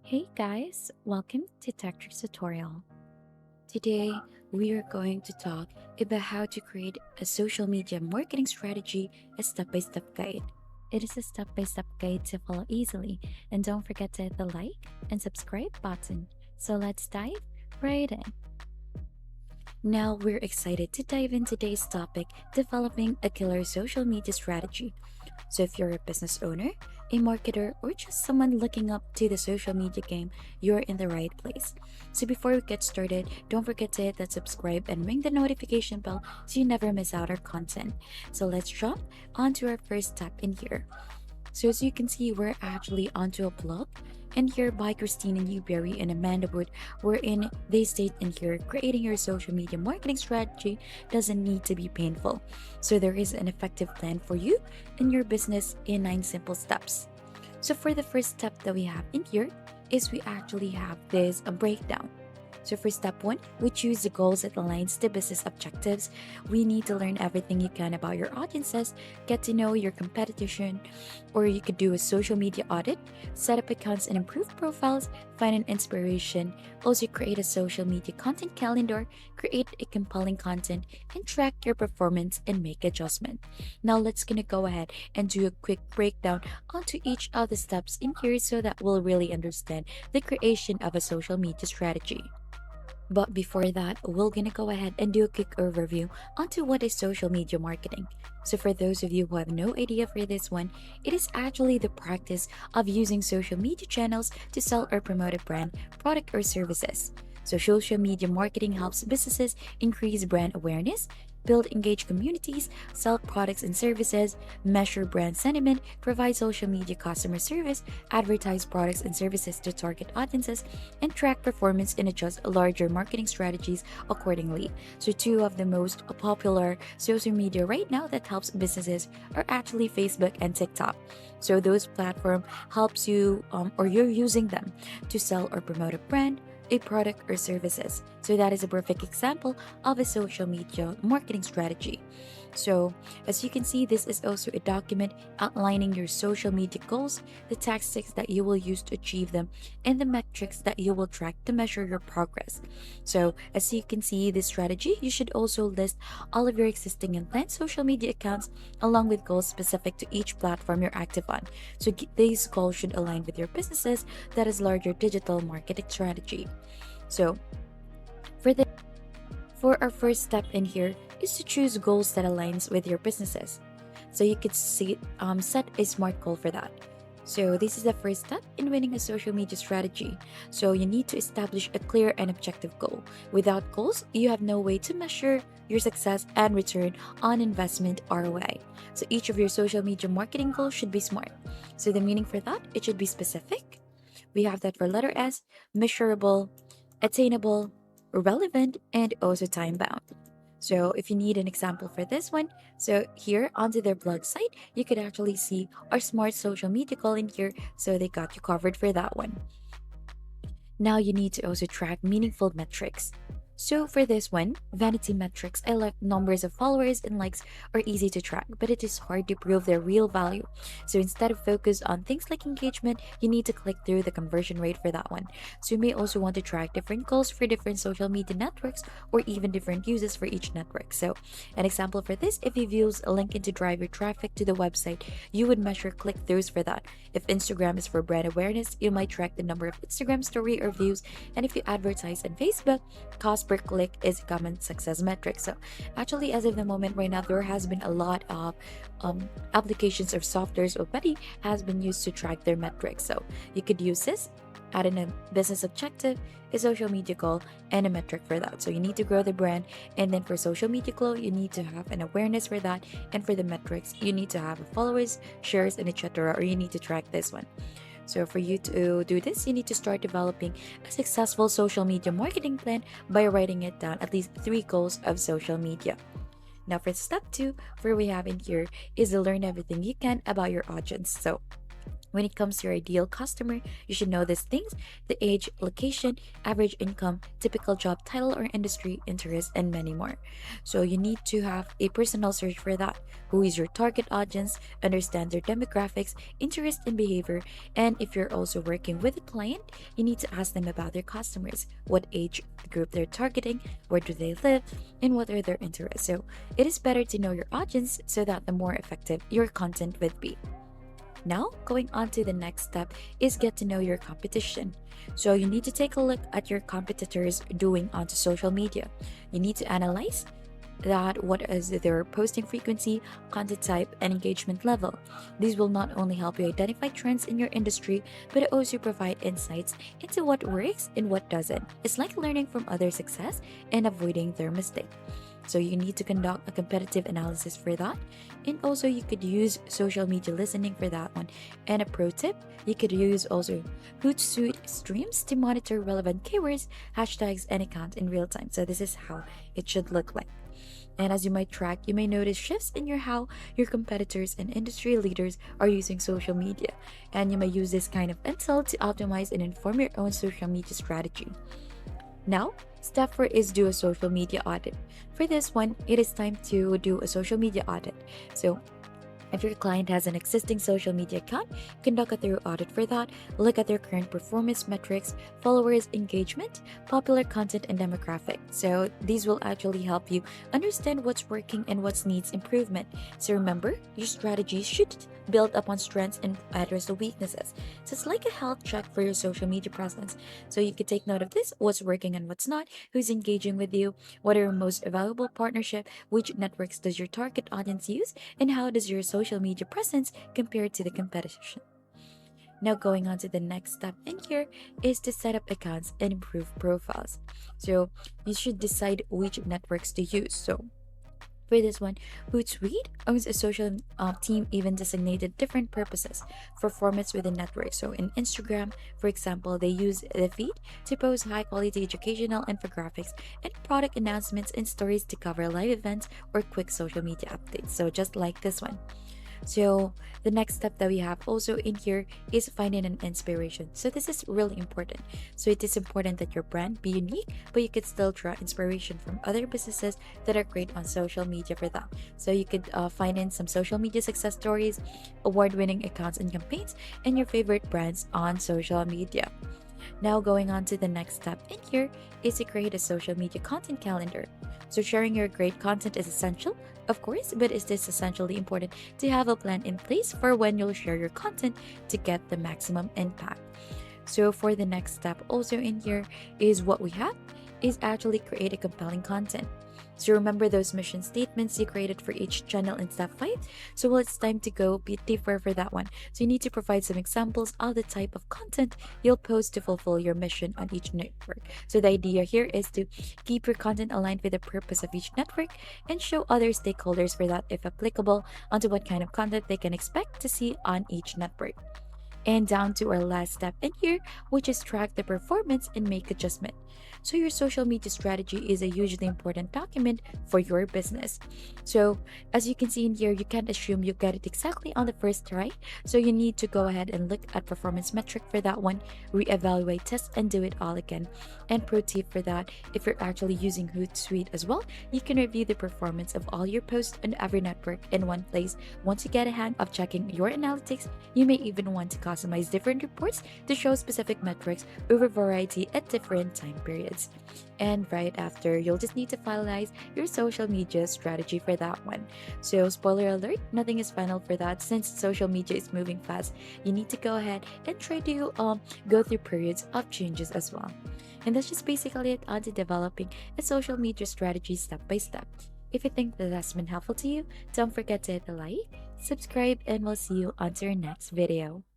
Hey guys, welcome to Techtricks tutorial. Today, we are going to talk about how to create a social media marketing strategy, a step-by-step guide. It is a step-by-step guide to follow easily, and don't forget to hit the like and subscribe button. So let's dive right in. Now we're excited to dive into today's topic, developing a killer social media strategy. So, if you're a business owner, a marketer, or just someone looking up to the social media game, you're in the right place. So, before we get started, don't forget to hit that subscribe and ring the notification bell so you never miss out our content. So, let's jump onto our first step in here. So as you can see, we're actually onto a blog and here by Christina Newberry and Amanda Wood, wherein they state in here, creating your social media marketing strategy doesn't need to be painful. So there is an effective plan for you and your business in 9 simple steps. So for the first step that we have in here is we actually have this a breakdown. So for step one, we choose the goals that aligns to business objectives. We need to learn everything you can about your audiences, get to know your competition, or you could do a social media audit, set up accounts and improve profiles, find an inspiration, also create a social media content calendar, create a compelling content, and track your performance and make adjustment. Now let's gonna go ahead and do a quick breakdown onto each of the steps in here so that we'll really understand the creation of a social media strategy. But before that, we're gonna go ahead and do a quick overview onto what is social media marketing. So for those of you who have no idea for this one, it is actually the practice of using social media channels to sell or promote a brand, product, or services. So social media marketing helps businesses increase brand awareness, build engaged communities, sell products and services, measure brand sentiment, provide social media customer service, advertise products and services to target audiences, and track performance and adjust larger marketing strategies accordingly. So, two of the most popular social media right now that helps businesses are actually Facebook and TikTok. So, those platform helps you or you're using them to sell or promote a brand, a product or services. So that is a perfect example of a social media marketing strategy. So, as you can see, this is also a document outlining your social media goals, the tactics that you will use to achieve them, and the metrics that you will track to measure your progress. So, as you can see, this strategy, you should also list all of your existing and planned social media accounts along with goals specific to each platform you're active on. So, these goals should align with your businesses that is larger digital marketing strategy. So, for the for our first step in here is to choose goals that aligns with your businesses. So you could see set a smart goal for that. So this is the first step in winning a social media strategy. So you need to establish a clear and objective goal. Without goals, you have no way to measure your success and return on investment ROI. So each of your social media marketing goals should be smart. So the meaning for that, it should be specific. We have that for letter S, measurable, attainable, relevant, and also time bound. So if you need an example for this one, so here onto their blog site, you could actually see our smart social media call in here. So they got you covered for that one. Now you need to also track meaningful metrics. So for this one, vanity metrics, I like numbers of followers and likes are easy to track, but it is hard to prove their real value. So instead of focus on things like engagement, you need to click through the conversion rate for that one. So you may also want to track different goals for different social media networks or even different uses for each network. So an example for this, if you use a link to drive your traffic to the website, you would measure click-throughs for that. If Instagram is for brand awareness, you might track the number of Instagram story or views, and if you advertise on Facebook, cost per click is a common success metric. So, actually, as of the moment right now, there has been a lot of applications or softwares already has been used to track their metrics. So, you could use this, add in a business objective, a social media goal, and a metric for that. So, you need to grow the brand, and then for social media goal, you need to have an awareness for that, and for the metrics, you need to have followers, shares, and etc. Or you need to track this one. So, for you to do this, you need to start developing a successful social media marketing plan by writing it down at least 3 goals of social media. Now, for step two, where we have in here is to learn everything you can about your audience. So, When it comes to your ideal customer, you should know these things: the age, location, average income, typical job title or industry, interest, and many more. So you need to have a personal search for that. Who is your target audience? Understand their demographics, interest, and behavior. And if you're also working with a client, you need to ask them about their customers, what age group they're targeting, where do they live, and what are their interests. So it is better to know your audience so that the more effective your content would be. Now, going on to the next step is get to know your competition. So you need to take a look at your competitors doing onto social media. You need to analyze that what is their posting frequency, content type, and engagement level. These will not only help you identify trends in your industry, but also provide insights into what works and what doesn't. It's like learning from other success and avoiding their mistake. So you need to conduct a competitive analysis for that. And also you could use social media listening for that one. And a pro tip, you could use also Hootsuite streams to monitor relevant keywords, hashtags, and accounts in real time. So this is how it should look like. And as you might track, you may notice shifts in your how your competitors and industry leaders are using social media. And you may use this kind of intel to optimize and inform your own social media strategy. Now, step 4 is do a social media audit. For this one, it is time to do a social media audit. So, if your client has an existing social media account, conduct a thorough audit for that. Look at their current performance metrics, followers, engagement, popular content, and demographic. So these will actually help you understand what's working and what needs improvement. So remember, your strategy should build upon strengths and address the weaknesses. So it's like a health check for your social media presence. So you could take note of this: what's working and what's not, who's engaging with you, what are your most valuable partnership, which networks does your target audience use, and how does your social media presence compare to the competition? Now, going on to the next step in here is to set up accounts and improve profiles. So, you should decide which networks to use. So, for this one, Hootsuite owns a social team even designated different purposes for formats within networks. So in Instagram, for example, they use the feed to post high quality educational infographics and product announcements and stories to cover live events or quick social media updates. So just like this one. So the next step that we have also in here is finding an inspiration. So this is really important. So it is important that your brand be unique, but you could still draw inspiration from other businesses that are great on social media for that. So you could find in some social media success stories, award-winning accounts and campaigns, and your favorite brands on social media. Now, going on to the next step in here is to create a social media content calendar. So, sharing your great content is essential, of course, but is this essentially important to have a plan in place for when you'll share your content to get the maximum impact? So, for the next step, also in here is what we have is actually create a compelling content. So remember those mission statements you created for each channel in step 5? So well, it's time to go bit deeper for that one. So you need to provide some examples of the type of content you'll post to fulfill your mission on each network. So the idea here is to keep your content aligned with the purpose of each network and show other stakeholders for that, if applicable, onto what kind of content they can expect to see on each network. And down to our last step in here, which is track the performance and make adjustment. So your social media strategy is a hugely important document for your business. So as you can see in here, you can't assume you get it exactly on the first try. So you need to go ahead and look at performance metric for that one, reevaluate, test, and do it all again. And pro tip for that, if you're actually using Hootsuite as well, you can review the performance of all your posts on every network in one place. Once you get a hang of checking your analytics, you may even want to customize different reports to show specific metrics over variety at different time periods. And right after, you'll just need to finalize your social media strategy for that one. So, spoiler alert, nothing is final for that since social media is moving fast. You need to go ahead and try to go through periods of changes as well. And that's just basically it on to developing a social media strategy step by step. If you think that has been helpful to you, don't forget to hit the like, subscribe, and we'll see you on to our next video.